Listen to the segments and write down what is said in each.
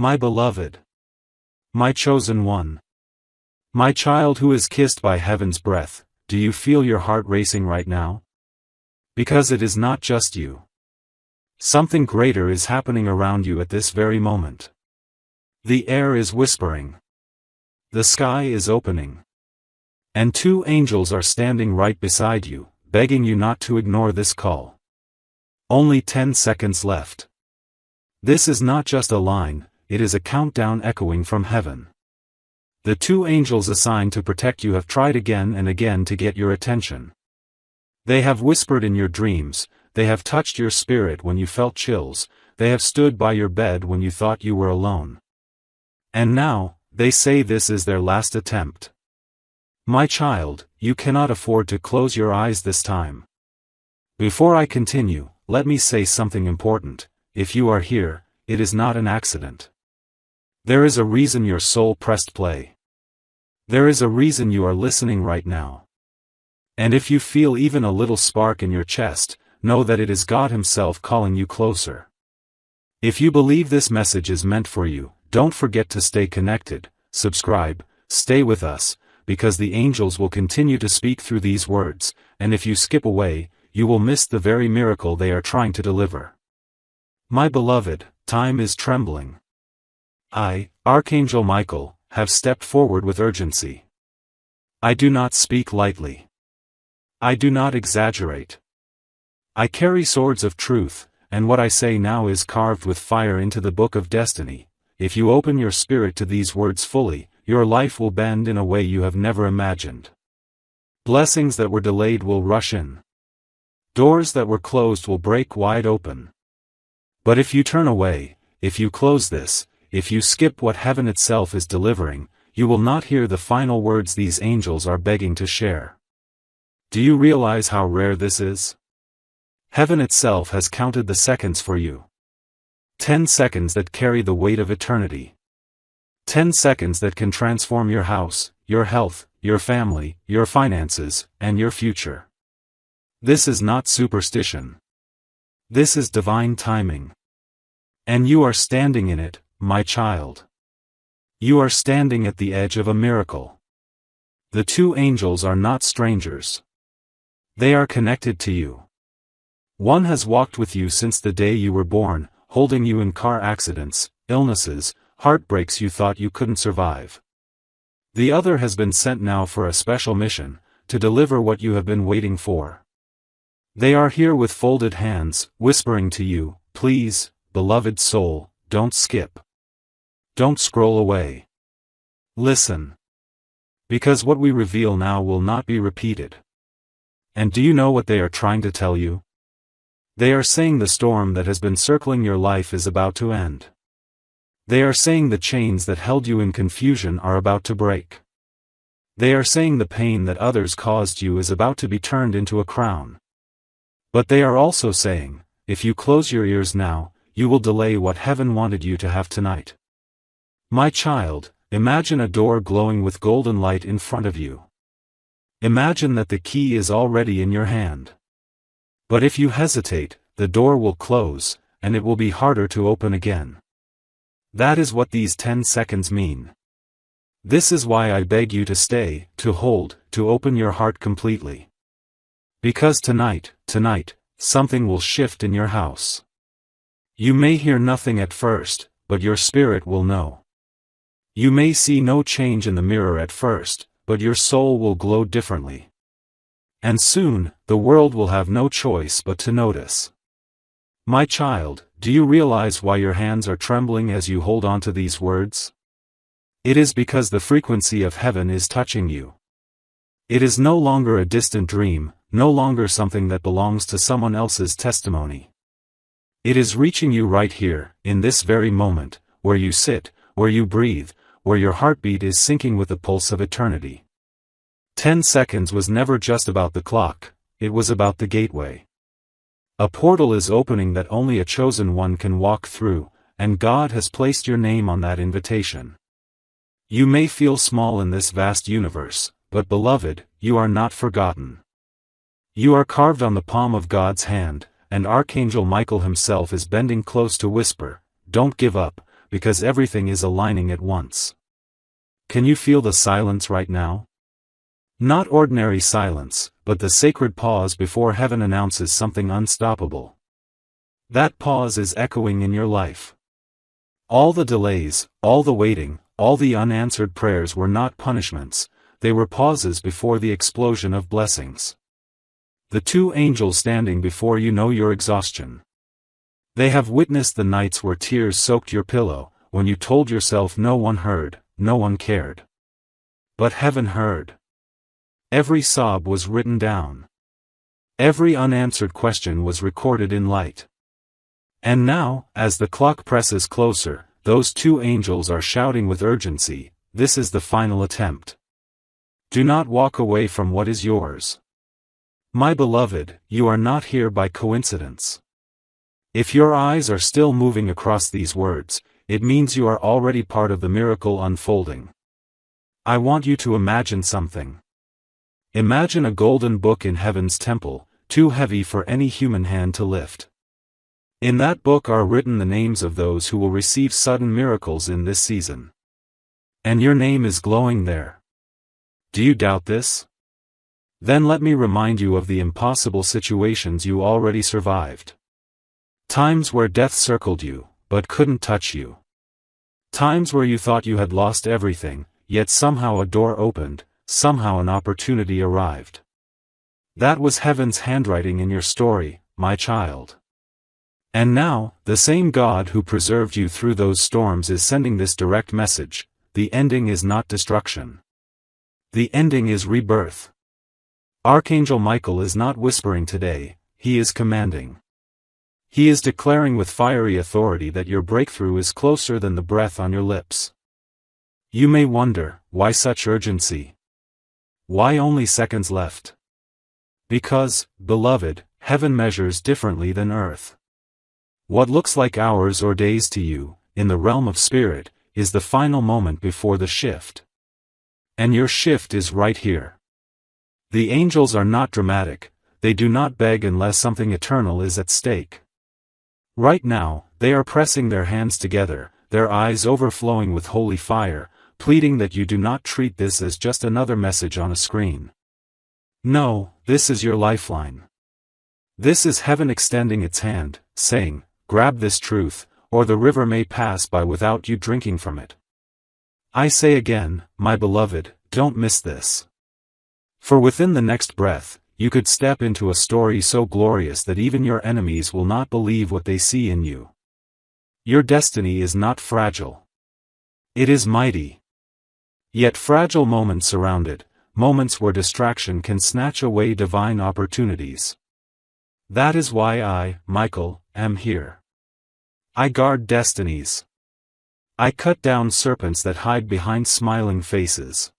My beloved. My chosen one. My child who is kissed by heaven's breath, do you feel your heart racing right now? Because it is not just you. Something greater is happening around you at this very moment. The air is whispering. The sky is opening. And two angels are standing right beside you, begging you not to ignore this call. Only 10 seconds left. This is not just a line, it is a countdown echoing from heaven. The two angels assigned to protect you have tried again and again to get your attention. They have whispered in your dreams, they have touched your spirit when you felt chills, they have stood by your bed when you thought you were alone. And now, they say this is their last attempt. My child, you cannot afford to close your eyes this time. Before I continue, let me say something important. If you are here, it is not an accident. There is a reason your soul pressed play. There is a reason you are listening right now. And if you feel even a little spark in your chest, know that it is God Himself calling you closer. If you believe this message is meant for you, don't forget to stay connected, subscribe, stay with us, because the angels will continue to speak through these words, and if you skip away, you will miss the very miracle they are trying to deliver. My beloved, time is trembling. I, Archangel Michael, have stepped forward with urgency. I do not speak lightly. I do not exaggerate. I carry swords of truth, and what I say now is carved with fire into the book of destiny. If you open your spirit to these words fully, your life will bend in a way you have never imagined. Blessings that were delayed will rush in. Doors that were closed will break wide open. But if you turn away, if you close this, if you skip what heaven itself is delivering, you will not hear the final words these angels are begging to share. Do you realize how rare this is? Heaven itself has counted the seconds for you. 10 seconds that carry the weight of eternity. 10 seconds that can transform your house, your health, your family, your finances, and your future. This is not superstition. This is divine timing. And you are standing in it, my child. You are standing at the edge of a miracle. The two angels are not strangers. They are connected to you. One has walked with you since the day you were born, holding you in car accidents, illnesses, heartbreaks you thought you couldn't survive. The other has been sent now for a special mission, to deliver what you have been waiting for. They are here with folded hands, whispering to you, please, beloved soul, don't skip. Don't scroll away. Listen. Because what we reveal now will not be repeated. And do you know what they are trying to tell you? They are saying the storm that has been circling your life is about to end. They are saying the chains that held you in confusion are about to break. They are saying the pain that others caused you is about to be turned into a crown. But they are also saying, if you close your ears now, you will delay what heaven wanted you to have tonight. My child, imagine a door glowing with golden light in front of you. Imagine that the key is already in your hand. But if you hesitate, the door will close, and it will be harder to open again. That is what these 10 seconds mean. This is why I beg you to stay, to hold, to open your heart completely. Because tonight, something will shift in your house. You may hear nothing at first, but your spirit will know. You may see no change in the mirror at first, but your soul will glow differently. And soon, the world will have no choice but to notice. My child, do you realize why your hands are trembling as you hold on to these words? It is because the frequency of heaven is touching you. It is no longer a distant dream, no longer something that belongs to someone else's testimony. It is reaching you right here, in this very moment, where you sit, where you breathe, where your heartbeat is syncing with the pulse of eternity. 10 seconds was never just about the clock, it was about the gateway. A portal is opening that only a chosen one can walk through, and God has placed your name on that invitation. You may feel small in this vast universe, but beloved, you are not forgotten. You are carved on the palm of God's hand, and Archangel Michael himself is bending close to whisper, don't give up, because everything is aligning at once. Can you feel the silence right now? Not ordinary silence, but the sacred pause before heaven announces something unstoppable. That pause is echoing in your life. All the delays, all the waiting, all the unanswered prayers were not punishments, they were pauses before the explosion of blessings. The two angels standing before you know your exhaustion. They have witnessed the nights where tears soaked your pillow, when you told yourself no one heard, no one cared. But heaven heard. Every sob was written down. Every unanswered question was recorded in light. And now, as the clock presses closer, those two angels are shouting with urgency, this is the final attempt. Do not walk away from what is yours. My beloved, you are not here by coincidence. If your eyes are still moving across these words, it means you are already part of the miracle unfolding. I want you to imagine something. Imagine a golden book in heaven's temple, too heavy for any human hand to lift. In that book are written the names of those who will receive sudden miracles in this season. And your name is glowing there. Do you doubt this? Then let me remind you of the impossible situations you already survived. Times where death circled you, but couldn't touch you. Times where you thought you had lost everything, yet somehow a door opened, somehow an opportunity arrived. That was heaven's handwriting in your story, my child. And now, the same God who preserved you through those storms is sending this direct message: the ending is not destruction. The ending is rebirth. Archangel Michael is not whispering today, he is commanding. He is declaring with fiery authority that your breakthrough is closer than the breath on your lips. You may wonder, why such urgency? Why only seconds left? Because, beloved, heaven measures differently than earth. What looks like hours or days to you, in the realm of spirit, is the final moment before the shift. And your shift is right here. The angels are not dramatic, they do not beg unless something eternal is at stake. Right now, they are pressing their hands together, their eyes overflowing with holy fire, pleading that you do not treat this as just another message on a screen. No, this is your lifeline. This is heaven extending its hand, saying, grab this truth, or the river may pass by without you drinking from it. I say again, my beloved, don't miss this. For within the next breath, you could step into a story so glorious that even your enemies will not believe what they see in you. Your destiny is not fragile. It is mighty. Yet fragile moments surround it, moments where distraction can snatch away divine opportunities. That is why I, Michael, am here. I guard destinies. I cut down serpents that hide behind smiling faces.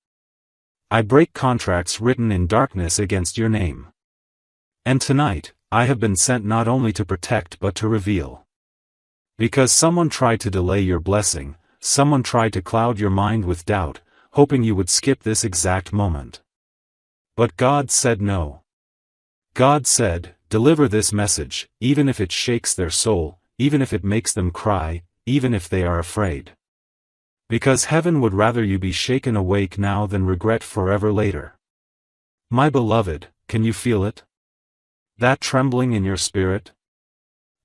I break contracts written in darkness against your name. And tonight, I have been sent not only to protect but to reveal. Because someone tried to delay your blessing, someone tried to cloud your mind with doubt, hoping you would skip this exact moment. But God said no. God said, deliver this message, even if it shakes their soul, even if it makes them cry, even if they are afraid. Because heaven would rather you be shaken awake now than regret forever later. My beloved, can you feel it? That trembling in your spirit?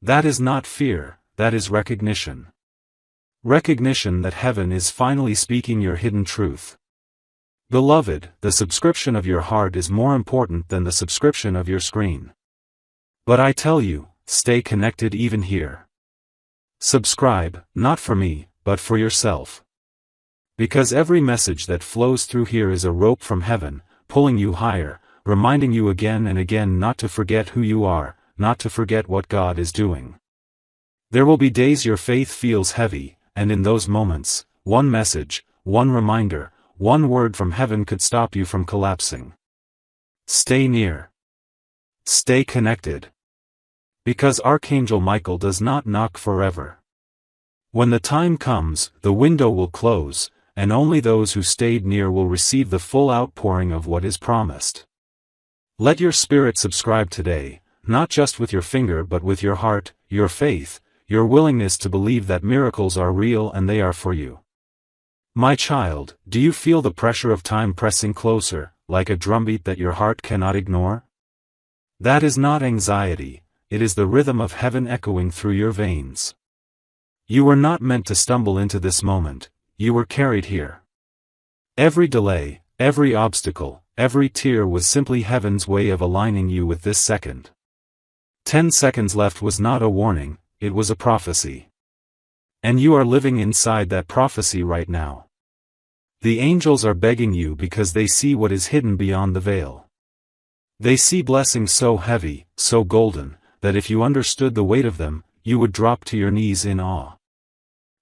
That is not fear, that is recognition. Recognition that heaven is finally speaking your hidden truth. Beloved, the subscription of your heart is more important than the subscription of your screen. But I tell you, stay connected even here. Subscribe, not for me, but for yourself. Because every message that flows through here is a rope from heaven, pulling you higher, reminding you again and again not to forget who you are, not to forget what God is doing. There will be days your faith feels heavy, and in those moments, one message, one reminder, one word from heaven could stop you from collapsing. Stay near. Stay connected. Because Archangel Michael does not knock forever. When the time comes, the window will close, and only those who stayed near will receive the full outpouring of what is promised. Let your spirit subscribe today, not just with your finger but with your heart, your faith, your willingness to believe that miracles are real and they are for you. My child, do you feel the pressure of time pressing closer, like a drumbeat that your heart cannot ignore? That is not anxiety, it is the rhythm of heaven echoing through your veins. You were not meant to stumble into this moment, you were carried here. Every delay, every obstacle, every tear was simply heaven's way of aligning you with this second. 10 seconds left was not a warning, it was a prophecy. And you are living inside that prophecy right now. The angels are begging you because they see what is hidden beyond the veil. They see blessings so heavy, so golden, that if you understood the weight of them, you would drop to your knees in awe.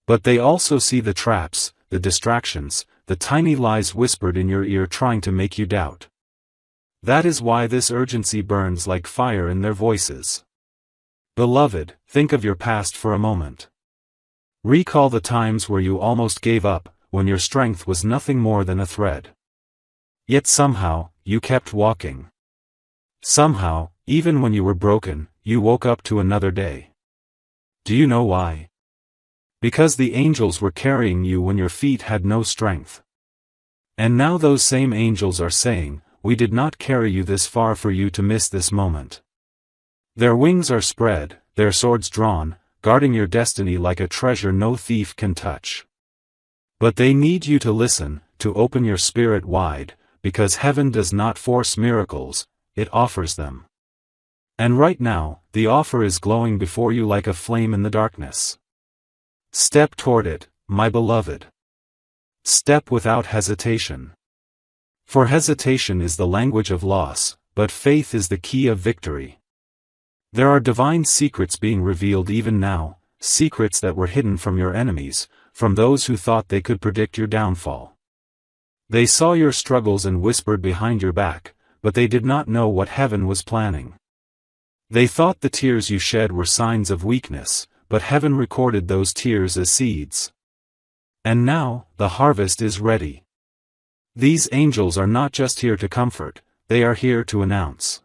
But they also see the traps, the distractions, the tiny lies whispered in your ear trying to make you doubt. That is why this urgency burns like fire in their voices. Beloved, think of your past for a moment. Recall the times where you almost gave up, when your strength was nothing more than a thread. Yet somehow, you kept walking. Somehow, even when you were broken, you woke up to another day. Do you know why? Because the angels were carrying you when your feet had no strength. And now those same angels are saying, we did not carry you this far for you to miss this moment. Their wings are spread, their swords drawn, guarding your destiny like a treasure no thief can touch. But they need you to listen, to open your spirit wide, because heaven does not force miracles, it offers them. And right now, the offer is glowing before you like a flame in the darkness. Step toward it, my beloved. Step without hesitation. For hesitation is the language of loss, but faith is the key of victory. There are divine secrets being revealed even now, secrets that were hidden from your enemies, from those who thought they could predict your downfall. They saw your struggles and whispered behind your back, but they did not know what heaven was planning. They thought the tears you shed were signs of weakness, but heaven recorded those tears as seeds. And now, the harvest is ready. These angels are not just here to comfort, they are here to announce.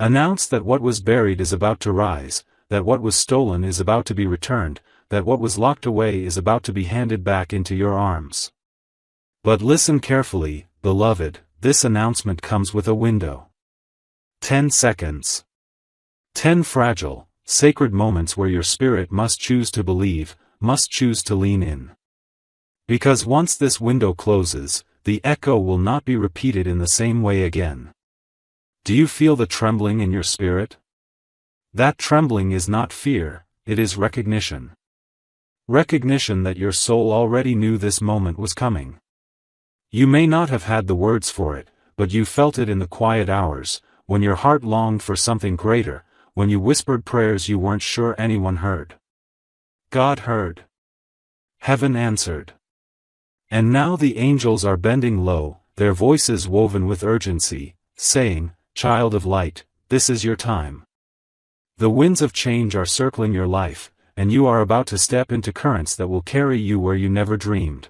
Announce that what was buried is about to rise, that what was stolen is about to be returned, that what was locked away is about to be handed back into your arms. But listen carefully, beloved, this announcement comes with a window. 10 seconds. 10 fragile, sacred moments where your spirit must choose to believe, must choose to lean in. Because once this window closes, the echo will not be repeated in the same way again. Do you feel the trembling in your spirit? That trembling is not fear, it is recognition. Recognition that your soul already knew this moment was coming. You may not have had the words for it, but you felt it in the quiet hours, when your heart longed for something greater, when you whispered prayers you weren't sure anyone heard. God heard. Heaven answered. And now the angels are bending low, their voices woven with urgency, saying, Child of light, this is your time. The winds of change are circling your life, and you are about to step into currents that will carry you where you never dreamed.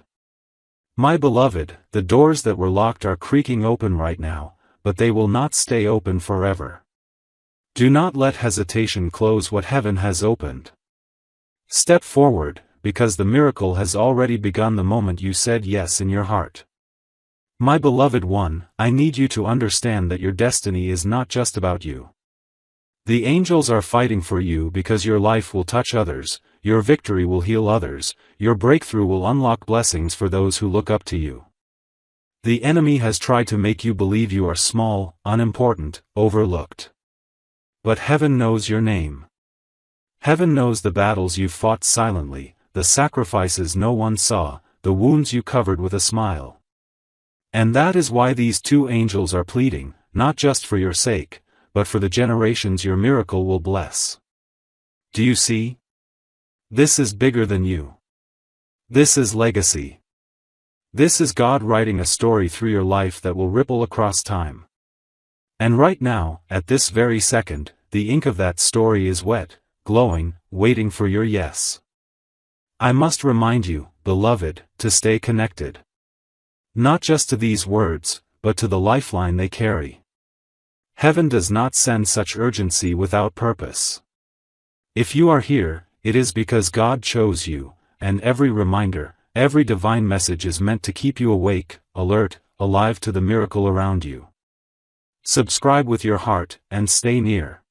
My beloved, the doors that were locked are creaking open right now, but they will not stay open forever. Do not let hesitation close what heaven has opened. Step forward, because the miracle has already begun the moment you said yes in your heart. My beloved one, I need you to understand that your destiny is not just about you. The angels are fighting for you because your life will touch others, your victory will heal others, your breakthrough will unlock blessings for those who look up to you. The enemy has tried to make you believe you are small, unimportant, overlooked. But heaven knows your name. Heaven knows the battles you've fought silently, the sacrifices no one saw, the wounds you covered with a smile. And that is why these two angels are pleading, not just for your sake, but for the generations your miracle will bless. Do you see? This is bigger than you. This is legacy. This is God writing a story through your life that will ripple across time. And right now, at this very second, the ink of that story is wet, glowing, waiting for your yes. I must remind you, beloved, to stay connected. Not just to these words, but to the lifeline they carry. Heaven does not send such urgency without purpose. If you are here, it is because God chose you, and every reminder, every divine message is meant to keep you awake, alert, alive to the miracle around you. Subscribe with your heart, and stay near.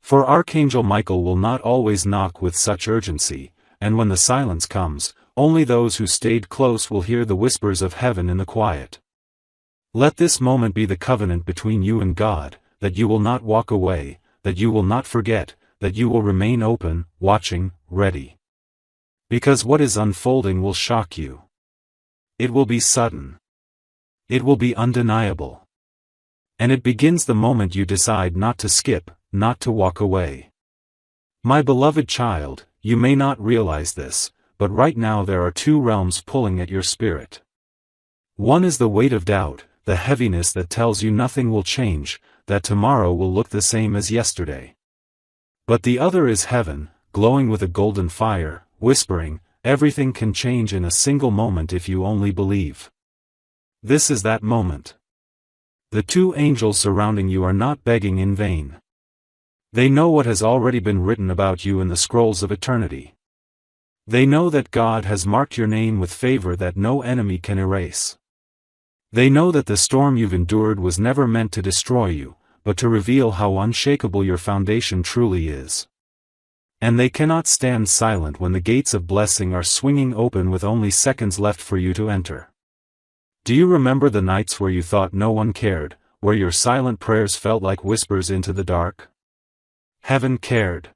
For Archangel Michael will not always knock with such urgency, and when the silence comes, only those who stayed close will hear the whispers of heaven in the quiet. Let this moment be the covenant between you and God, that you will not walk away, that you will not forget, that you will remain open, watching, ready. Because what is unfolding will shock you. It will be sudden. It will be undeniable. And it begins the moment you decide not to skip, not to walk away. My beloved child, you may not realize this, but right now there are two realms pulling at your spirit. One is the weight of doubt, the heaviness that tells you nothing will change, that tomorrow will look the same as yesterday. But the other is heaven, glowing with a golden fire, whispering, everything can change in a single moment if you only believe. This is that moment. The two angels surrounding you are not begging in vain. They know what has already been written about you in the scrolls of eternity. They know that God has marked your name with favor that no enemy can erase. They know that the storm you've endured was never meant to destroy you, but to reveal how unshakable your foundation truly is. And they cannot stand silent when the gates of blessing are swinging open with only seconds left for you to enter. Do you remember the nights where you thought no one cared, where your silent prayers felt like whispers into the dark? Heaven cared.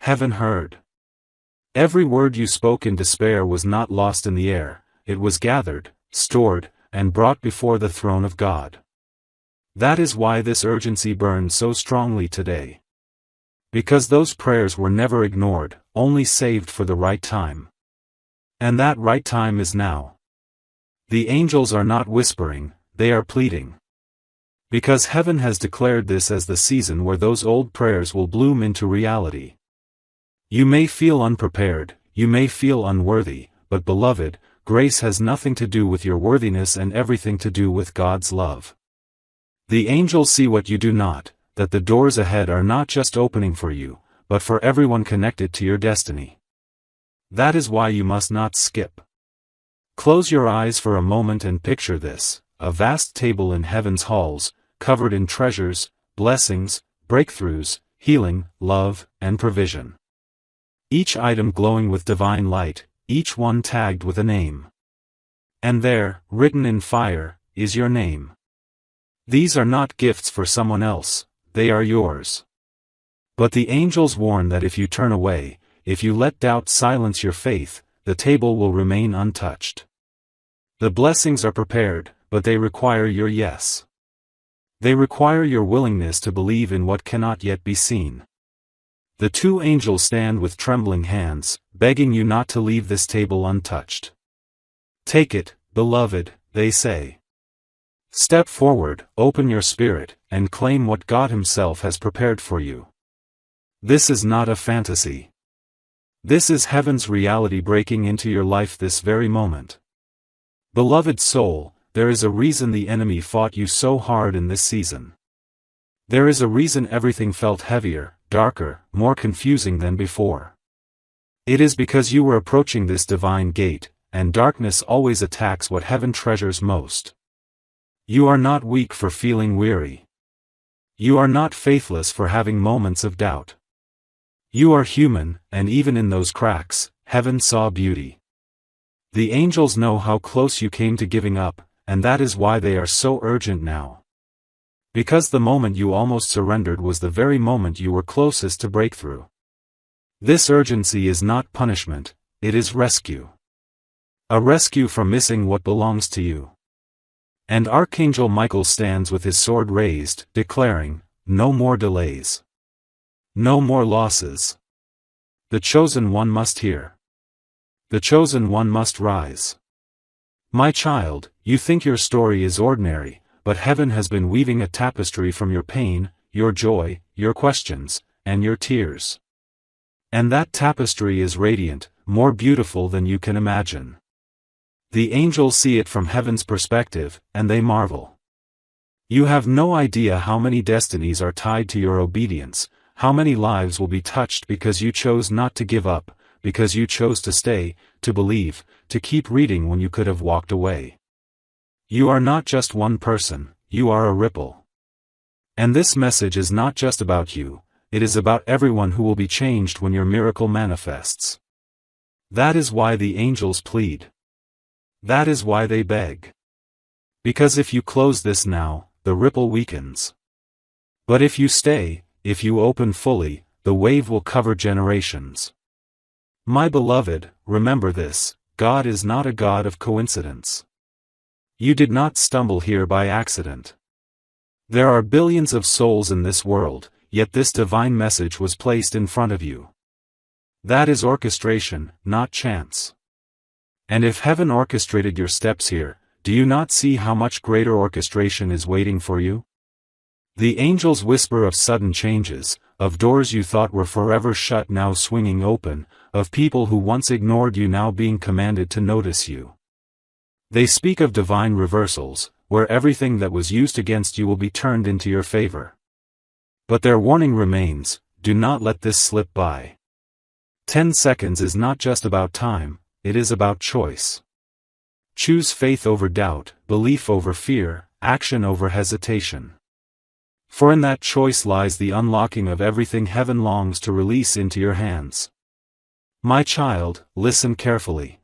Heaven heard. Every word you spoke in despair was not lost in the air, it was gathered, stored, and brought before the throne of God. That is why this urgency burns so strongly today. Because those prayers were never ignored, only saved for the right time. And that right time is now. The angels are not whispering, they are pleading. Because heaven has declared this as the season where those old prayers will bloom into reality. You may feel unprepared, you may feel unworthy, but beloved, grace has nothing to do with your worthiness and everything to do with God's love. The angels see what you do not, that the doors ahead are not just opening for you, but for everyone connected to your destiny. That is why you must not skip. Close your eyes for a moment and picture this, a vast table in heaven's halls, covered in treasures, blessings, breakthroughs, healing, love, and provision. Each item glowing with divine light, each one tagged with a name. And there, written in fire, is your name. These are not gifts for someone else, they are yours. But the angels warn that if you turn away, if you let doubt silence your faith, the table will remain untouched. The blessings are prepared, but they require your yes. They require your willingness to believe in what cannot yet be seen. The two angels stand with trembling hands, begging you not to leave this table untouched. Take it, beloved, they say. Step forward, open your spirit, and claim what God Himself has prepared for you. This is not a fantasy. This is heaven's reality breaking into your life this very moment. Beloved soul, there is a reason the enemy fought you so hard in this season. There is a reason everything felt heavier, darker, more confusing than before. It is because you were approaching this divine gate, and darkness always attacks what heaven treasures most. You are not weak for feeling weary. You are not faithless for having moments of doubt. You are human, and even in those cracks, heaven saw beauty. The angels know how close you came to giving up, and that is why they are so urgent now. Because the moment you almost surrendered was the very moment you were closest to breakthrough. This urgency is not punishment, it is rescue. A rescue from missing what belongs to you. And Archangel Michael stands with his sword raised, declaring, no more delays. No more losses. The chosen one must hear. The chosen one must rise. My child, you think your story is ordinary, but heaven has been weaving a tapestry from your pain, your joy, your questions, and your tears. And that tapestry is radiant, more beautiful than you can imagine. The angels see it from heaven's perspective, and they marvel. You have no idea how many destinies are tied to your obedience, how many lives will be touched because you chose not to give up, because you chose to stay, to believe, to keep reading when you could have walked away. You are not just one person, you are a ripple. And this message is not just about you, it is about everyone who will be changed when your miracle manifests. That is why the angels plead. That is why they beg. Because if you close this now, the ripple weakens. But if you stay, if you open fully, the wave will cover generations. My beloved, remember this, God is not a God of coincidence. You did not stumble here by accident. There are billions of souls in this world, yet this divine message was placed in front of you. That is orchestration, not chance. And if heaven orchestrated your steps here, do you not see how much greater orchestration is waiting for you? The angels whisper of sudden changes, of doors you thought were forever shut now swinging open, of people who once ignored you now being commanded to notice you. They speak of divine reversals, where everything that was used against you will be turned into your favor. But their warning remains, do not let this slip by. 10 seconds is not just about time, it is about choice. Choose faith over doubt, belief over fear, action over hesitation. For in that choice lies the unlocking of everything heaven longs to release into your hands. My child, listen carefully.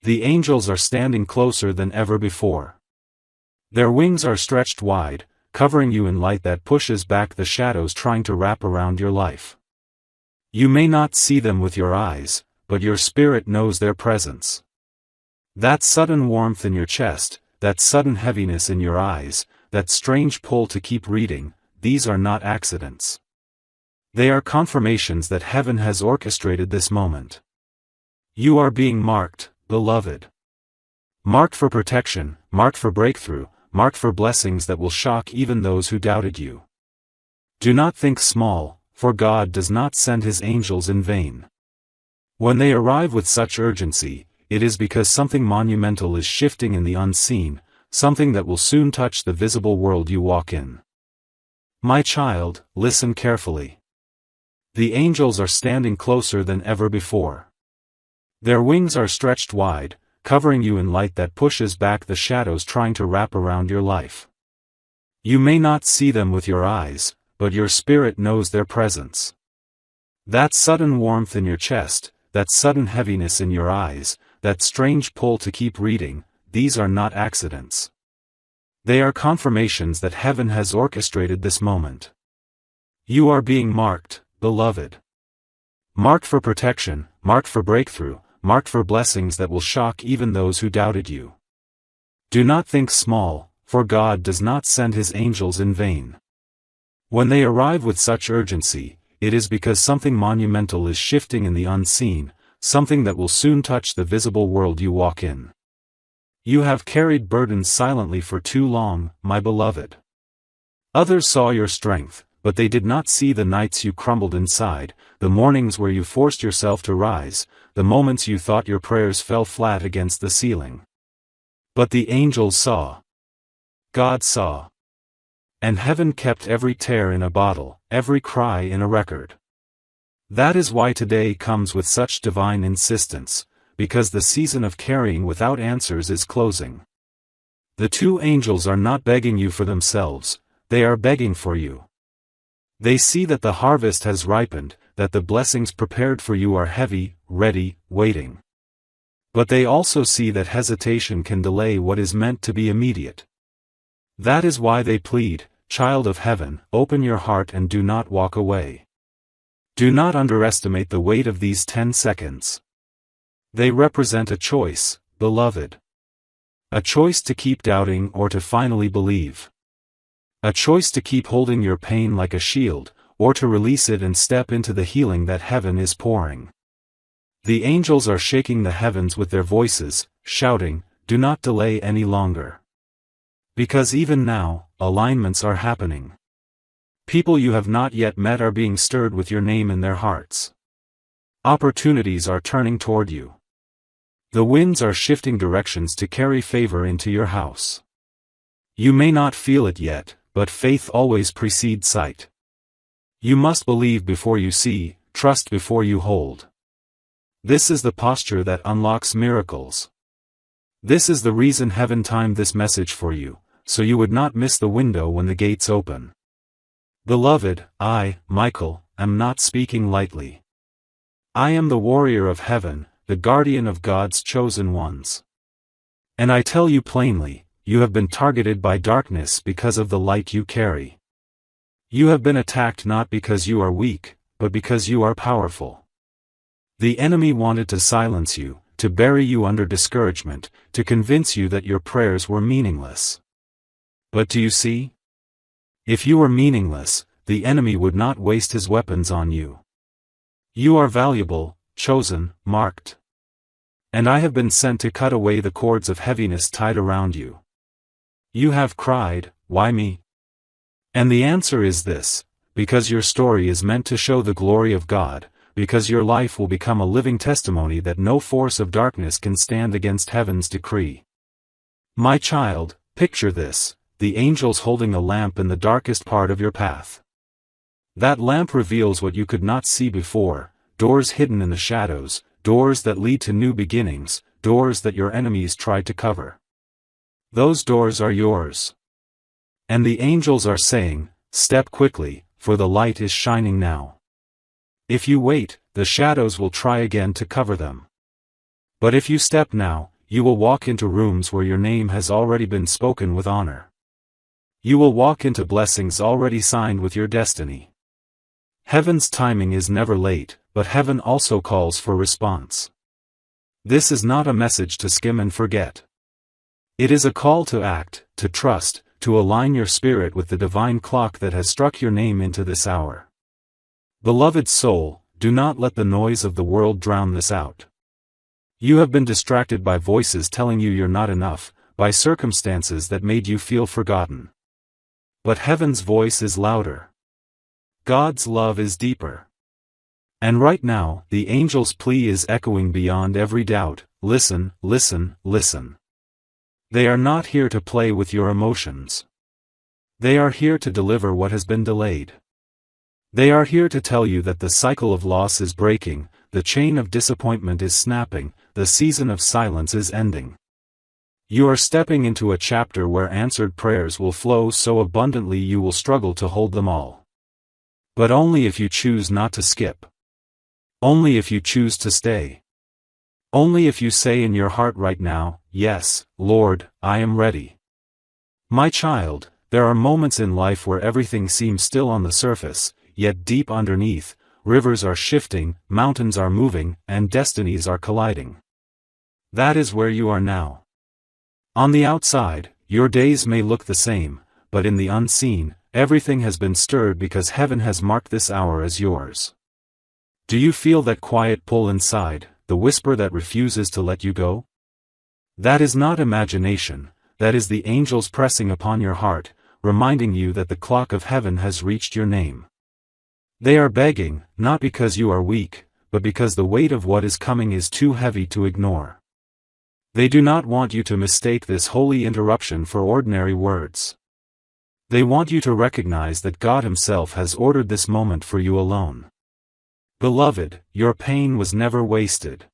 The angels are standing closer than ever before. Their wings are stretched wide, covering you in light that pushes back the shadows trying to wrap around your life. You may not see them with your eyes, but your spirit knows their presence. That sudden warmth in your chest, that sudden heaviness in your eyes, that strange pull to keep reading, these are not accidents. They are confirmations that heaven has orchestrated this moment. You are being marked, beloved. Marked for protection, marked for breakthrough, marked for blessings that will shock even those who doubted you. Do not think small, for God does not send his angels in vain. When they arrive with such urgency, it is because something monumental is shifting in the unseen, something that will soon touch the visible world you walk in. My child, listen carefully. The angels are standing closer than ever before. Their wings are stretched wide, covering you in light that pushes back the shadows trying to wrap around your life. You may not see them with your eyes, but your spirit knows their presence. That sudden warmth in your chest, that sudden heaviness in your eyes, that strange pull to keep reading, these are not accidents. They are confirmations that heaven has orchestrated this moment. You are being marked, beloved. Marked for protection, marked for breakthrough, marked for blessings that will shock even those who doubted you. Do not think small, for God does not send his angels in vain. When they arrive with such urgency, it is because something monumental is shifting in the unseen, something that will soon touch the visible world you walk in. You have carried burdens silently for too long, my beloved. Others saw your strength, but they did not see the nights you crumbled inside, the mornings where you forced yourself to rise, the moments you thought your prayers fell flat against the ceiling. But the angels saw. God saw. And heaven kept every tear in a bottle, every cry in a record. That is why today comes with such divine insistence, because the season of carrying without answers is closing. The two angels are not begging you for themselves, they are begging for you. They see that the harvest has ripened, that the blessings prepared for you are heavy, ready, waiting. But they also see that hesitation can delay what is meant to be immediate. That is why they plead, child of heaven, open your heart and do not walk away. Do not underestimate the weight of these 10 seconds. They represent a choice, beloved. A choice to keep doubting or to finally believe. A choice to keep holding your pain like a shield, or to release it and step into the healing that heaven is pouring. The angels are shaking the heavens with their voices, shouting, do not delay any longer. Because even now, alignments are happening. People you have not yet met are being stirred with your name in their hearts. Opportunities are turning toward you. The winds are shifting directions to carry favor into your house. You may not feel it yet, but faith always precedes sight. You must believe before you see, trust before you hold. This is the posture that unlocks miracles. This is the reason heaven timed this message for you, so you would not miss the window when the gates open. Beloved, I, Michael, am not speaking lightly. I am the warrior of heaven, the guardian of God's chosen ones. And I tell you plainly, you have been targeted by darkness because of the light you carry. You have been attacked not because you are weak, but because you are powerful. The enemy wanted to silence you, to bury you under discouragement, to convince you that your prayers were meaningless. But do you see? If you were meaningless, the enemy would not waste his weapons on you. You are valuable, chosen, marked. And I have been sent to cut away the cords of heaviness tied around you. You have cried, "Why me?" And the answer is this: because your story is meant to show the glory of God, because your life will become a living testimony that no force of darkness can stand against heaven's decree. My child, picture this: the angels holding a lamp in the darkest part of your path. That lamp reveals what you could not see before, doors hidden in the shadows, doors that lead to new beginnings, doors that your enemies tried to cover. Those doors are yours. And the angels are saying, "Step quickly, for the light is shining now." If you wait, the shadows will try again to cover them. But if you step now, you will walk into rooms where your name has already been spoken with honor. You will walk into blessings already signed with your destiny. Heaven's timing is never late, but heaven also calls for response. This is not a message to skim and forget. It is a call to act, to trust, to align your spirit with the divine clock that has struck your name into this hour. Beloved soul, do not let the noise of the world drown this out. You have been distracted by voices telling you you're not enough, by circumstances that made you feel forgotten. But heaven's voice is louder. God's love is deeper. And right now, the angel's plea is echoing beyond every doubt: listen, listen, listen. They are not here to play with your emotions. They are here to deliver what has been delayed. They are here to tell you that the cycle of loss is breaking, the chain of disappointment is snapping, the season of silence is ending. You are stepping into a chapter where answered prayers will flow so abundantly you will struggle to hold them all. But only if you choose not to skip. Only if you choose to stay. Only if you say in your heart right now, "Yes, Lord, I am ready." My child, there are moments in life where everything seems still on the surface, yet deep underneath, rivers are shifting, mountains are moving, and destinies are colliding. That is where you are now. On the outside, your days may look the same, but in the unseen, everything has been stirred because heaven has marked this hour as yours. Do you feel that quiet pull inside, the whisper that refuses to let you go? That is not imagination, that is the angels pressing upon your heart, reminding you that the clock of heaven has reached your name. They are begging, not because you are weak, but because the weight of what is coming is too heavy to ignore. They do not want you to mistake this holy interruption for ordinary words. They want you to recognize that God Himself has ordered this moment for you alone. Beloved, your pain was never wasted.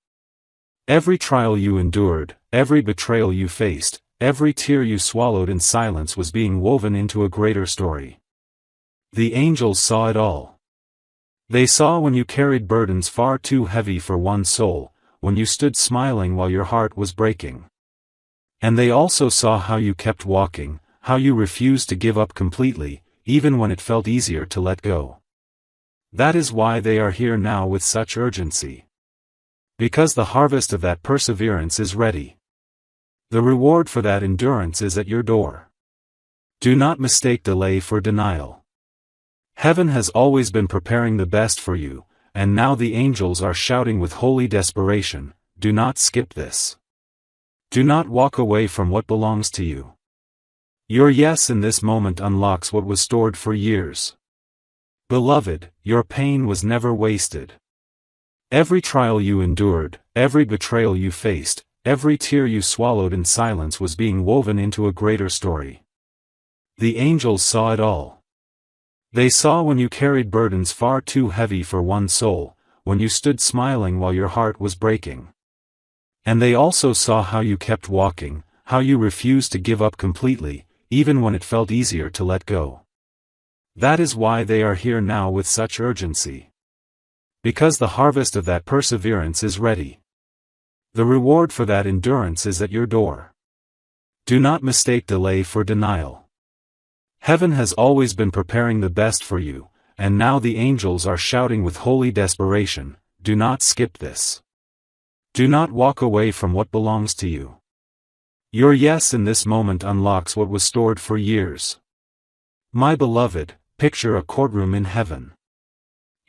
Every trial you endured, every betrayal you faced, every tear you swallowed in silence was being woven into a greater story. The angels saw it all. They saw when you carried burdens far too heavy for one soul, when you stood smiling while your heart was breaking. And they also saw how you kept walking, how you refused to give up completely, even when it felt easier to let go. That is why they are here now with such urgency. Because the harvest of that perseverance is ready. The reward for that endurance is at your door. Do not mistake delay for denial. Heaven has always been preparing the best for you, and now the angels are shouting with holy desperation, "Do not skip this. Do not walk away from what belongs to you." Your yes in this moment unlocks what was stored for years. Beloved, your pain was never wasted. Every trial you endured, every betrayal you faced, every tear you swallowed in silence was being woven into a greater story. The angels saw it all. They saw when you carried burdens far too heavy for one soul, when you stood smiling while your heart was breaking. And they also saw how you kept walking, how you refused to give up completely, even when it felt easier to let go. That is why they are here now with such urgency. Because the harvest of that perseverance is ready. The reward for that endurance is at your door. Do not mistake delay for denial. Heaven has always been preparing the best for you, and now the angels are shouting with holy desperation, do not skip this. Do not walk away from what belongs to you. Your yes in this moment unlocks what was stored for years. My beloved, picture a courtroom in heaven.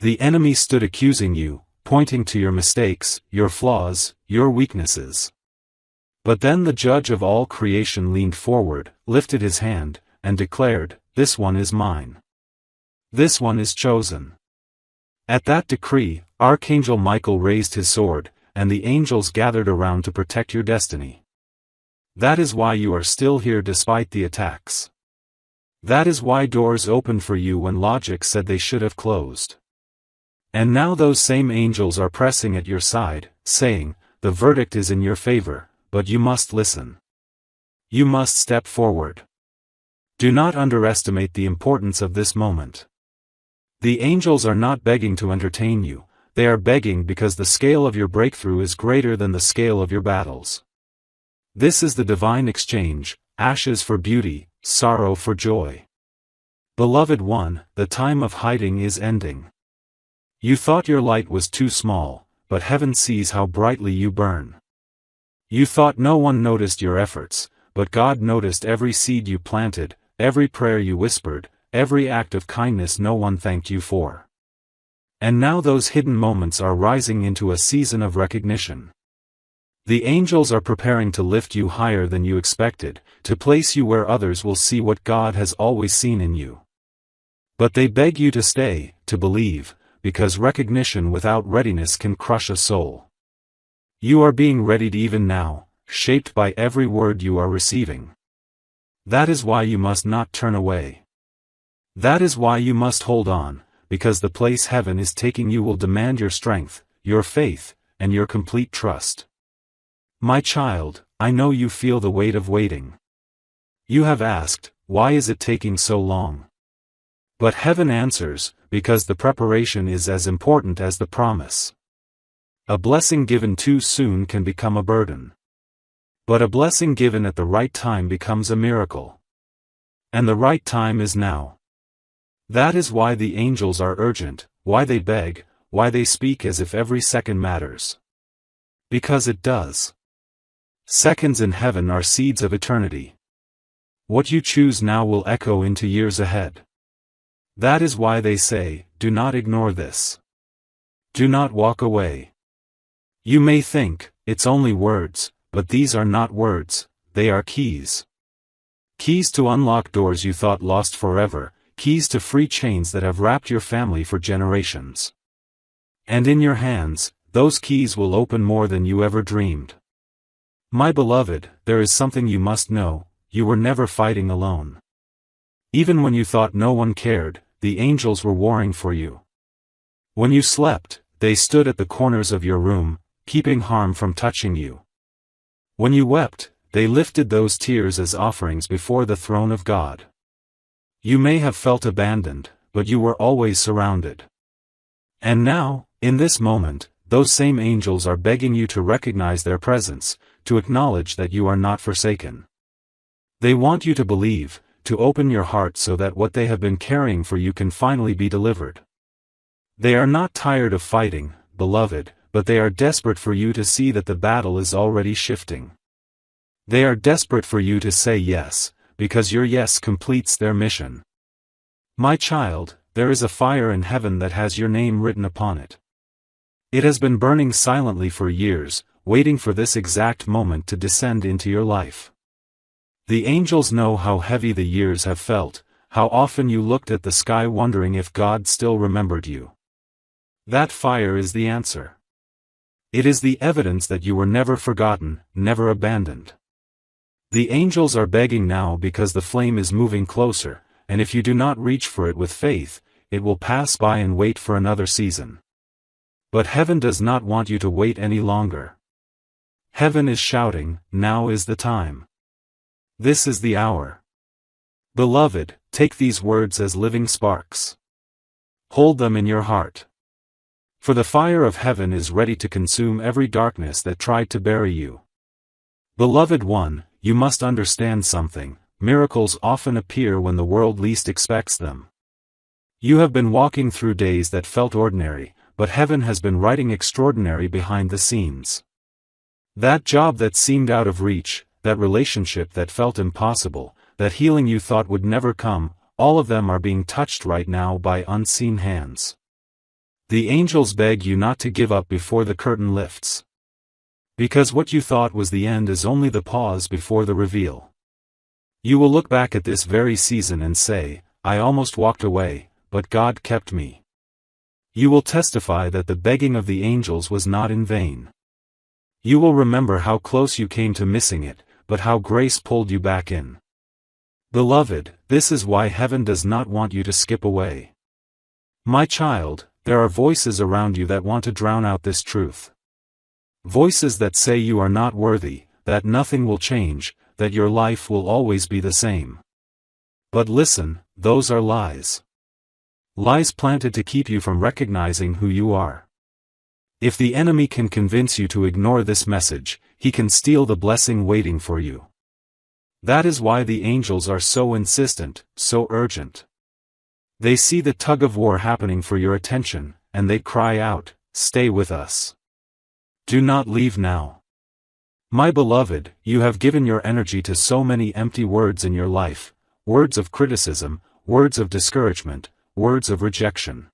The enemy stood accusing you, pointing to your mistakes, your flaws, your weaknesses. But then the judge of all creation leaned forward, lifted his hand, and declared, "This one is mine. This one is chosen." At that decree, Archangel Michael raised his sword, and the angels gathered around to protect your destiny. That is why you are still here despite the attacks. That is why doors opened for you when logic said they should have closed. And now those same angels are pressing at your side, saying, the verdict is in your favor, but you must listen. You must step forward. Do not underestimate the importance of this moment. The angels are not begging to entertain you, they are begging because the scale of your breakthrough is greater than the scale of your battles. This is the divine exchange, ashes for beauty, sorrow for joy. Beloved one, the time of hiding is ending. You thought your light was too small, but heaven sees how brightly you burn. You thought no one noticed your efforts, but God noticed every seed you planted, every prayer you whispered, every act of kindness no one thanked you for. And now those hidden moments are rising into a season of recognition. The angels are preparing to lift you higher than you expected, to place you where others will see what God has always seen in you. But they beg you to stay, to believe, because recognition without readiness can crush a soul. You are being readied even now, shaped by every word you are receiving. That is why you must not turn away. That is why you must hold on, because the place heaven is taking you will demand your strength, your faith, and your complete trust. My child, I know you feel the weight of waiting. You have asked, why is it taking so long? But heaven answers, because the preparation is as important as the promise. A blessing given too soon can become a burden. But a blessing given at the right time becomes a miracle. And the right time is now. That is why the angels are urgent, why they beg, why they speak as if every second matters. Because it does. Seconds in heaven are seeds of eternity. What you choose now will echo into years ahead. That is why they say, do not ignore this. Do not walk away. You may think, it's only words, but these are not words, they are keys. Keys to unlock doors you thought lost forever, keys to free chains that have wrapped your family for generations. And in your hands, those keys will open more than you ever dreamed. My beloved, there is something you must know, you were never fighting alone. Even when you thought no one cared, the angels were warring for you. When you slept, they stood at the corners of your room, keeping harm from touching you. When you wept, they lifted those tears as offerings before the throne of God. You may have felt abandoned, but you were always surrounded. And now, in this moment, those same angels are begging you to recognize their presence, to acknowledge that you are not forsaken. They want you to believe, to open your heart so that what they have been carrying for you can finally be delivered. They are not tired of fighting, beloved, but they are desperate for you to see that the battle is already shifting. They are desperate for you to say yes, because your yes completes their mission. My child, there is a fire in heaven that has your name written upon it. It has been burning silently for years, waiting for this exact moment to descend into your life. The angels know how heavy the years have felt, how often you looked at the sky wondering if God still remembered you. That fire is the answer. It is the evidence that you were never forgotten, never abandoned. The angels are begging now because the flame is moving closer, and if you do not reach for it with faith, it will pass by and wait for another season. But heaven does not want you to wait any longer. Heaven is shouting, now is the time. This is the hour. Beloved, take these words as living sparks. Hold them in your heart. For the fire of heaven is ready to consume every darkness that tried to bury you. Beloved one, you must understand something. Miracles often appear when the world least expects them. You have been walking through days that felt ordinary, but heaven has been writing extraordinary behind the scenes. That job that seemed out of reach, that relationship that felt impossible, that healing you thought would never come, all of them are being touched right now by unseen hands. The angels beg you not to give up before the curtain lifts. Because what you thought was the end is only the pause before the reveal. You will look back at this very season and say, I almost walked away, but God kept me. You will testify that the begging of the angels was not in vain. You will remember how close you came to missing it, but how grace pulled you back in. Beloved, this is why heaven does not want you to skip away. My child, there are voices around you that want to drown out this truth. Voices that say you are not worthy, that nothing will change, that your life will always be the same. But listen, those are lies. Lies planted to keep you from recognizing who you are. If the enemy can convince you to ignore this message, he can steal the blessing waiting for you. That is why the angels are so insistent, so urgent. They see the tug-of-war happening for your attention, and they cry out, stay with us. Do not leave now. My beloved, you have given your energy to so many empty words in your life, words of criticism, words of discouragement, words of rejection.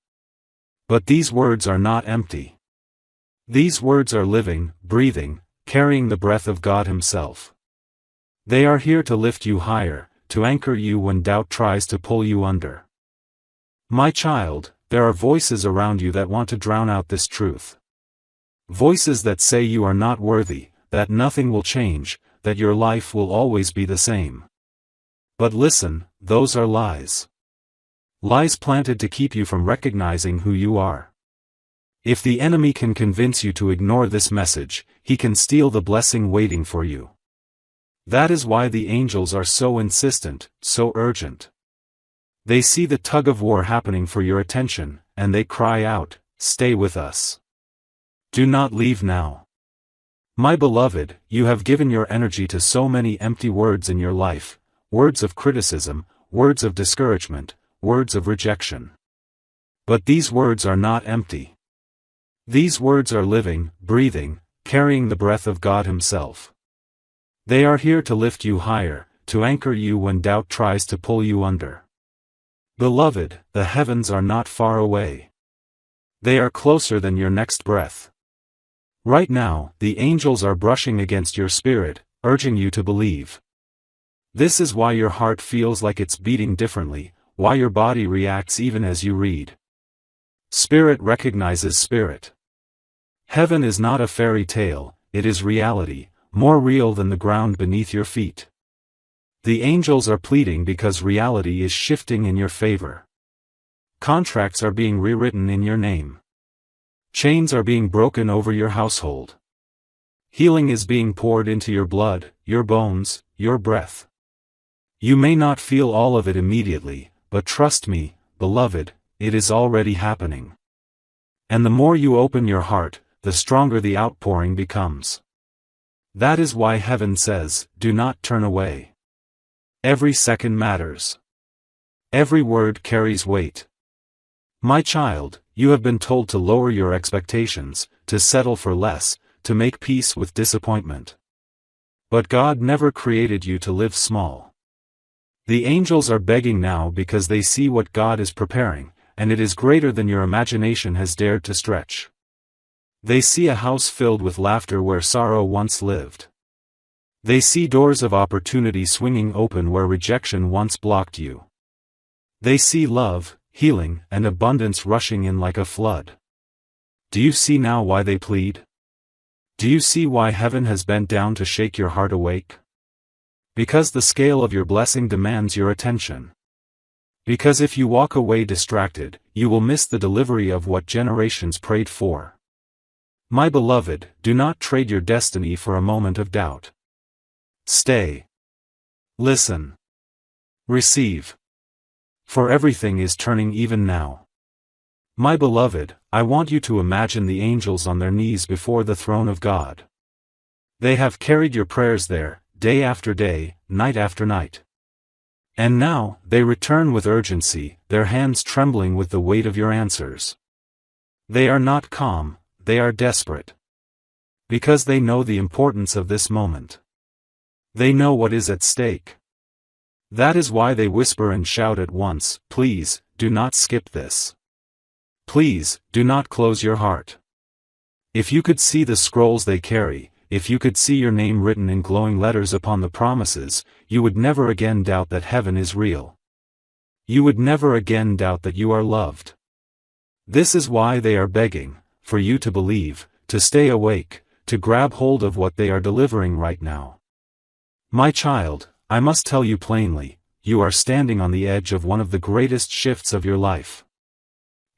But these words are not empty. These words are living, breathing, carrying the breath of God Himself. They are here to lift you higher, to anchor you when doubt tries to pull you under. My child, there are voices around you that want to drown out this truth. Voices that say you are not worthy, that nothing will change, that your life will always be the same. But listen, those are lies. Lies planted to keep you from recognizing who you are. If the enemy can convince you to ignore this message, he can steal the blessing waiting for you. That is why the angels are so insistent, so urgent. They see the tug-of-war happening for your attention, and they cry out, stay with us. Do not leave now. My beloved, you have given your energy to so many empty words in your life, words of criticism, words of discouragement, words of rejection. But these words are not empty. These words are living, breathing, carrying the breath of God Himself. They are here to lift you higher, to anchor you when doubt tries to pull you under. Beloved, the heavens are not far away. They are closer than your next breath. Right now, the angels are brushing against your spirit, urging you to believe. This is why your heart feels like it's beating differently, why your body reacts even as you read. Spirit recognizes spirit. Heaven is not a fairy tale, it is reality, more real than the ground beneath your feet. The angels are pleading because reality is shifting in your favor. Contracts are being rewritten in your name. Chains are being broken over your household. Healing is being poured into your blood, your bones, your breath. You may not feel all of it immediately, but trust me, beloved, it is already happening. And the more you open your heart, the stronger the outpouring becomes. That is why heaven says, do not turn away. Every second matters. Every word carries weight. My child, you have been told to lower your expectations, to settle for less, to make peace with disappointment. But God never created you to live small. The angels are begging now because they see what God is preparing, and it is greater than your imagination has dared to stretch. They see a house filled with laughter where sorrow once lived. They see doors of opportunity swinging open where rejection once blocked you. They see love, healing, and abundance rushing in like a flood. Do you see now why they plead? Do you see why heaven has bent down to shake your heart awake? Because the scale of your blessing demands your attention. Because if you walk away distracted, you will miss the delivery of what generations prayed for. My beloved, do not trade your destiny for a moment of doubt. Stay. Listen. Receive. For everything is turning even now. My beloved, I want you to imagine the angels on their knees before the throne of God. They have carried your prayers there, day after day, night after night. And now, they return with urgency, their hands trembling with the weight of your answers. They are not calm, they are desperate. Because they know the importance of this moment. They know what is at stake. That is why they whisper and shout at once, please, do not skip this. Please, do not close your heart. If you could see the scrolls they carry, if you could see your name written in glowing letters upon the promises, you would never again doubt that heaven is real. You would never again doubt that you are loved. This is why they are begging, for you to believe, to stay awake, to grab hold of what they are delivering right now. My child, I must tell you plainly, you are standing on the edge of one of the greatest shifts of your life.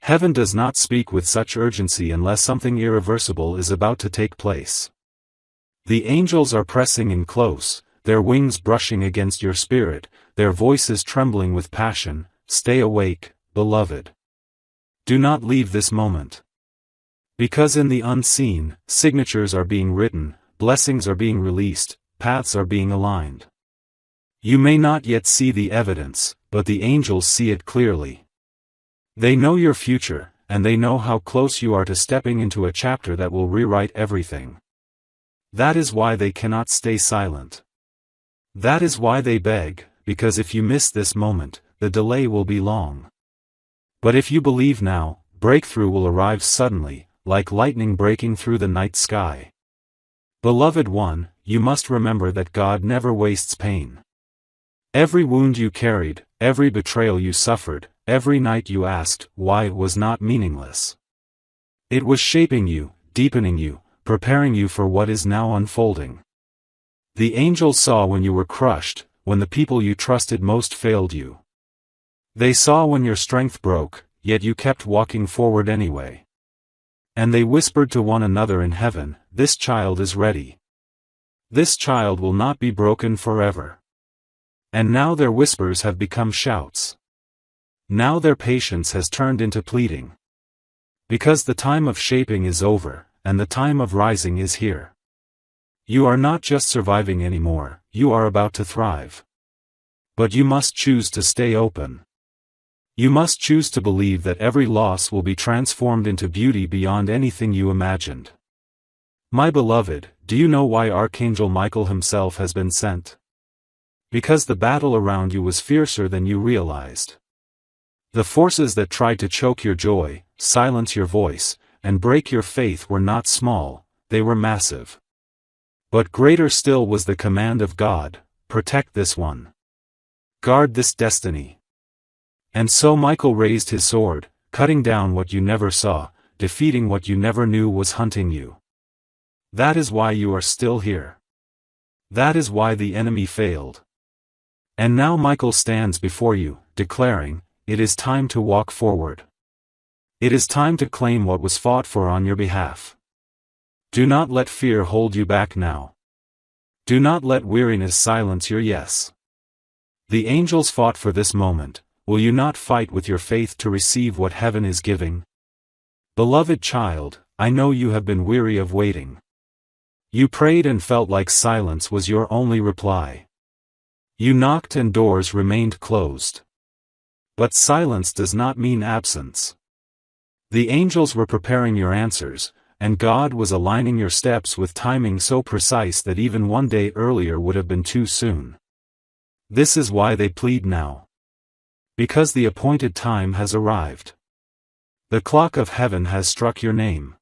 Heaven does not speak with such urgency unless something irreversible is about to take place. The angels are pressing in close, their wings brushing against your spirit, their voices trembling with passion. Stay awake, beloved. Do not leave this moment. Because in the unseen, signatures are being written, blessings are being released, paths are being aligned. You may not yet see the evidence, but the angels see it clearly. They know your future, and they know how close you are to stepping into a chapter that will rewrite everything. That is why they cannot stay silent. That is why they beg, because if you miss this moment, the delay will be long. But if you believe now, breakthrough will arrive suddenly, like lightning breaking through the night sky. Beloved one, you must remember that God never wastes pain. Every wound you carried, every betrayal you suffered, every night you asked, why, was not meaningless. It was shaping you, deepening you, preparing you for what is now unfolding. The angels saw when you were crushed, when the people you trusted most failed you. They saw when your strength broke, yet you kept walking forward anyway. And they whispered to one another in heaven, this child is ready. This child will not be broken forever. And now their whispers have become shouts. Now their patience has turned into pleading. Because the time of shaping is over, and the time of rising is here. You are not just surviving anymore, you are about to thrive. But you must choose to stay open. You must choose to believe that every loss will be transformed into beauty beyond anything you imagined. My beloved, do you know why Archangel Michael himself has been sent? Because the battle around you was fiercer than you realized. The forces that tried to choke your joy, silence your voice, and break your faith were not small, they were massive. But greater still was the command of God, protect this one. Guard this destiny. And so Michael raised his sword, cutting down what you never saw, defeating what you never knew was hunting you. That is why you are still here. That is why the enemy failed. And now Michael stands before you, declaring, it is time to walk forward. It is time to claim what was fought for on your behalf. Do not let fear hold you back now. Do not let weariness silence your yes. The angels fought for this moment, will you not fight with your faith to receive what heaven is giving? Beloved child, I know you have been weary of waiting. You prayed and felt like silence was your only reply. You knocked and doors remained closed. But silence does not mean absence. The angels were preparing your answers, and God was aligning your steps with timing so precise that even one day earlier would have been too soon. This is why they plead now. Because the appointed time has arrived. The clock of heaven has struck your name.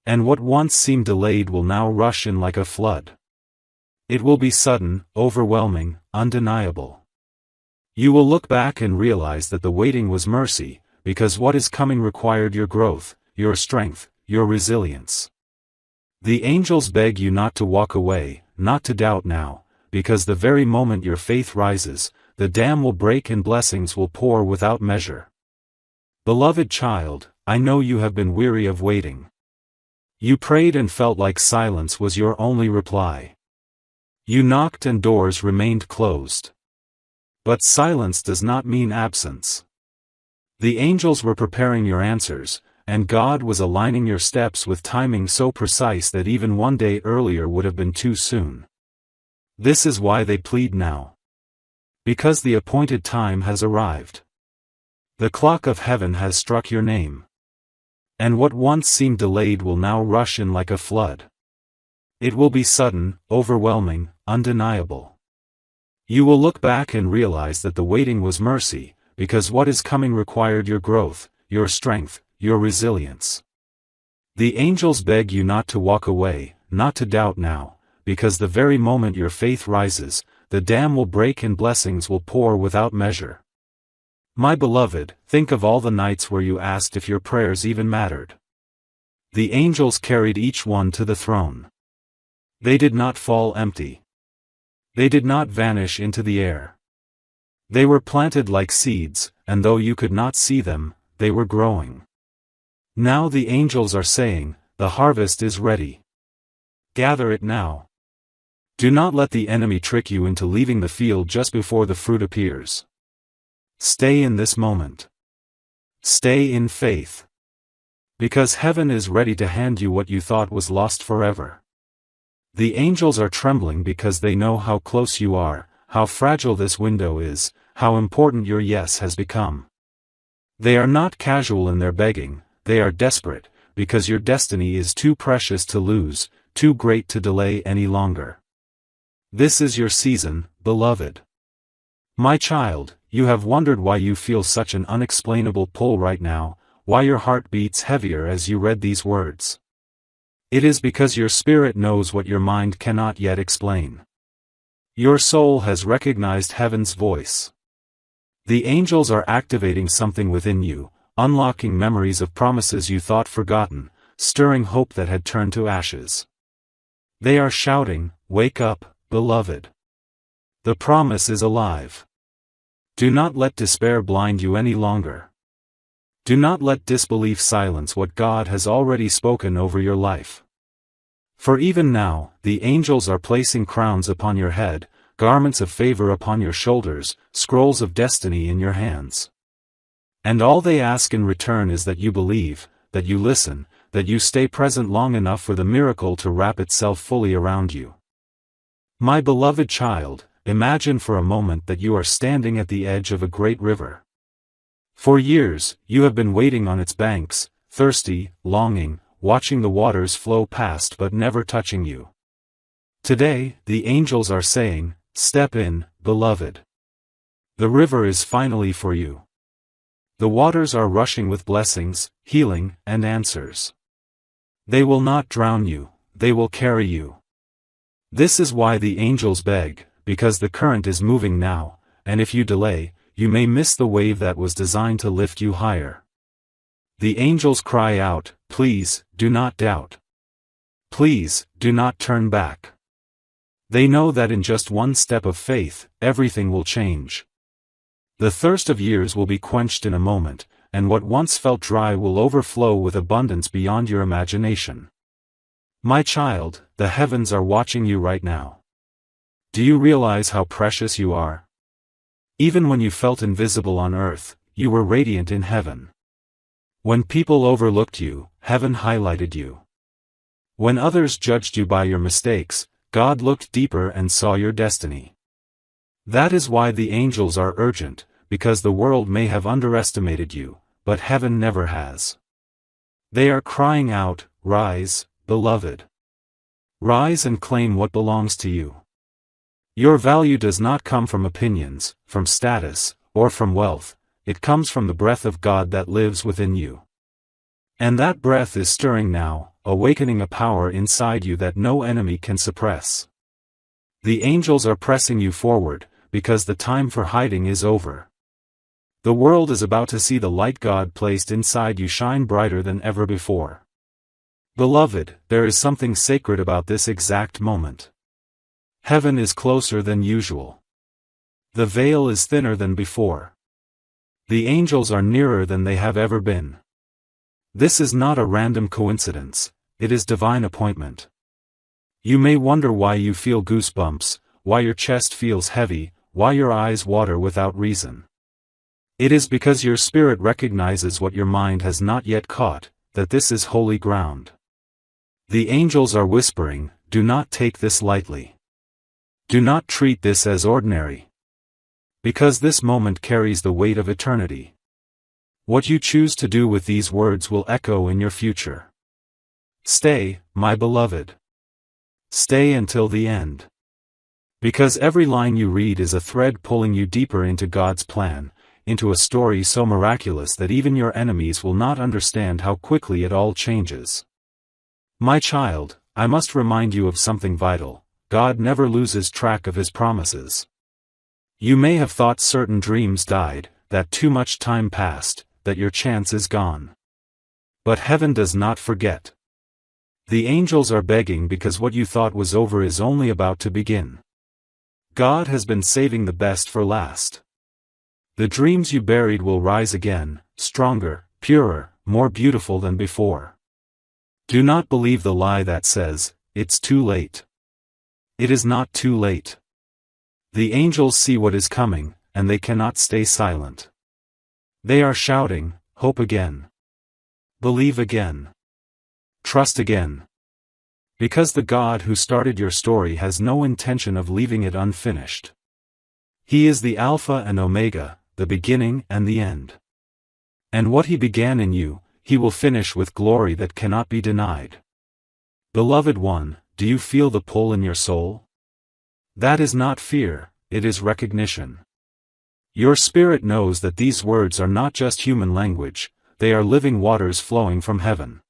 And what once seemed delayed will now rush in like a flood. It will be sudden, overwhelming, undeniable. You will look back and realize that the waiting was mercy, because what is coming required your growth, your strength, your resilience. The angels beg you not to walk away, not to doubt now, because the very moment your faith rises, the dam will break and blessings will pour without measure. Beloved child, I know you have been weary of waiting. You prayed and felt like silence was your only reply. You knocked and doors remained closed. But silence does not mean absence. The angels were preparing your answers, and God was aligning your steps with timing so precise that even one day earlier would have been too soon. This is why they plead now. Because the appointed time has arrived. The clock of heaven has struck your name. And what once seemed delayed will now rush in like a flood. It will be sudden, overwhelming, undeniable. You will look back and realize that the waiting was mercy, because what is coming required your growth, your strength, your resilience. The angels beg you not to walk away, not to doubt now, because the very moment your faith rises, the dam will break and blessings will pour without measure. My beloved, think of all the nights where you asked if your prayers even mattered. The angels carried each one to the throne. They did not fall empty. They did not vanish into the air. They were planted like seeds, and though you could not see them, they were growing. Now the angels are saying, the harvest is ready. Gather it now. Do not let the enemy trick you into leaving the field just before the fruit appears. Stay in this moment. Stay in faith. Because heaven is ready to hand you what you thought was lost forever. The angels are trembling because they know how close you are, how fragile this window is, how important your yes has become. They are not casual in their begging, they are desperate, because your destiny is too precious to lose, too great to delay any longer. This is your season, beloved. My child, you have wondered why you feel such an unexplainable pull right now, why your heart beats heavier as you read these words. It is because your spirit knows what your mind cannot yet explain. Your soul has recognized heaven's voice. The angels are activating something within you, unlocking memories of promises you thought forgotten, stirring hope that had turned to ashes. They are shouting, "Wake up, beloved. The promise is alive." Do not let despair blind you any longer. Do not let disbelief silence what God has already spoken over your life. For even now, the angels are placing crowns upon your head, garments of favor upon your shoulders, scrolls of destiny in your hands. And all they ask in return is that you believe, that you listen, that you stay present long enough for the miracle to wrap itself fully around you. My beloved child, imagine for a moment that you are standing at the edge of a great river. For years, you have been waiting on its banks, thirsty, longing, watching the waters flow past but never touching you. Today, the angels are saying, "Step in, beloved. The river is finally for you." The waters are rushing with blessings, healing, and answers. They will not drown you, they will carry you. This is why the angels beg, because the current is moving now, and if you delay, you may miss the wave that was designed to lift you higher. The angels cry out, "Please, do not doubt. Please, do not turn back." They know that in just one step of faith, everything will change. The thirst of years will be quenched in a moment, and what once felt dry will overflow with abundance beyond your imagination. My child, the heavens are watching you right now. Do you realize how precious you are? Even when you felt invisible on earth, you were radiant in heaven. When people overlooked you, heaven highlighted you. When others judged you by your mistakes, God looked deeper and saw your destiny. That is why the angels are urgent, because the world may have underestimated you, but heaven never has. They are crying out, "Rise, beloved. Rise and claim what belongs to you." Your value does not come from opinions, from status, or from wealth, it comes from the breath of God that lives within you. And that breath is stirring now, awakening a power inside you that no enemy can suppress. The angels are pressing you forward, because the time for hiding is over. The world is about to see the light God placed inside you shine brighter than ever before. Beloved, there is something sacred about this exact moment. Heaven is closer than usual. The veil is thinner than before. The angels are nearer than they have ever been. This is not a random coincidence, it is divine appointment. You may wonder why you feel goosebumps, why your chest feels heavy, why your eyes water without reason. It is because your spirit recognizes what your mind has not yet caught, that this is holy ground. The angels are whispering, do not take this lightly. Do not treat this as ordinary. Because this moment carries the weight of eternity. What you choose to do with these words will echo in your future. Stay, my beloved. Stay until the end. Because every line you read is a thread pulling you deeper into God's plan, into a story so miraculous that even your enemies will not understand how quickly it all changes. My child, I must remind you of something vital. God never loses track of his promises. You may have thought certain dreams died, that too much time passed, that your chance is gone. But heaven does not forget. The angels are begging because what you thought was over is only about to begin. God has been saving the best for last. The dreams you buried will rise again, stronger, purer, more beautiful than before. Do not believe the lie that says, it's too late. It is not too late. The angels see what is coming, and they cannot stay silent. They are shouting, hope again. Believe again. Trust again. Because the God who started your story has no intention of leaving it unfinished. He is the Alpha and Omega, the beginning and the end. And what he began in you, he will finish with glory that cannot be denied. Beloved one, do you feel the pull in your soul? That is not fear, it is recognition. Your spirit knows that these words are not just human language, they are living waters flowing from heaven.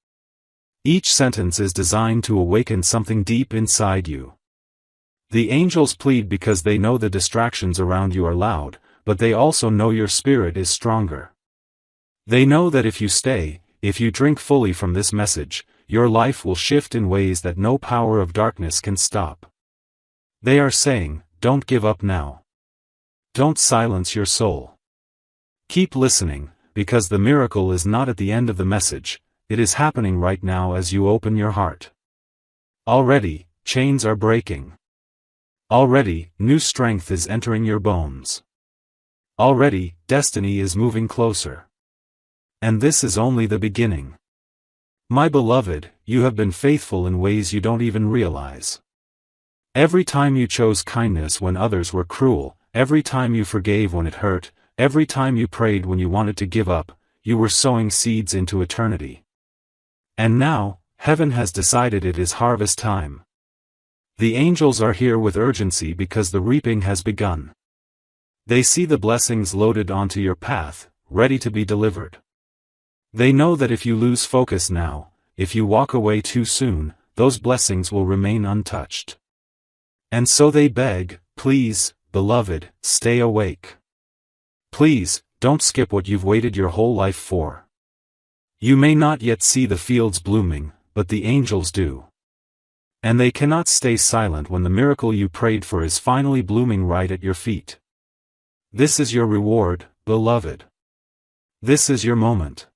Each sentence is designed to awaken something deep inside you. The angels plead because they know the distractions around you are loud, but they also know your spirit is stronger. They know that if you stay, if you drink fully from this message, your life will shift in ways that no power of darkness can stop. They are saying, don't give up now. Don't silence your soul. Keep listening, because the miracle is not at the end of the message, it is happening right now as you open your heart. Already, chains are breaking. Already, new strength is entering your bones. Already, destiny is moving closer. And this is only the beginning. My beloved, you have been faithful in ways you don't even realize. Every time you chose kindness when others were cruel, every time you forgave when it hurt, every time you prayed when you wanted to give up, you were sowing seeds into eternity. And now, heaven has decided it is harvest time. The angels are here with urgency because the reaping has begun. They see the blessings loaded onto your path, ready to be delivered. They know that if you lose focus now, if you walk away too soon, those blessings will remain untouched. And so they beg, please, beloved, stay awake. Please, don't skip what you've waited your whole life for. You may not yet see the fields blooming, but the angels do. And they cannot stay silent when the miracle you prayed for is finally blooming right at your feet. This is your reward, beloved. This is your moment.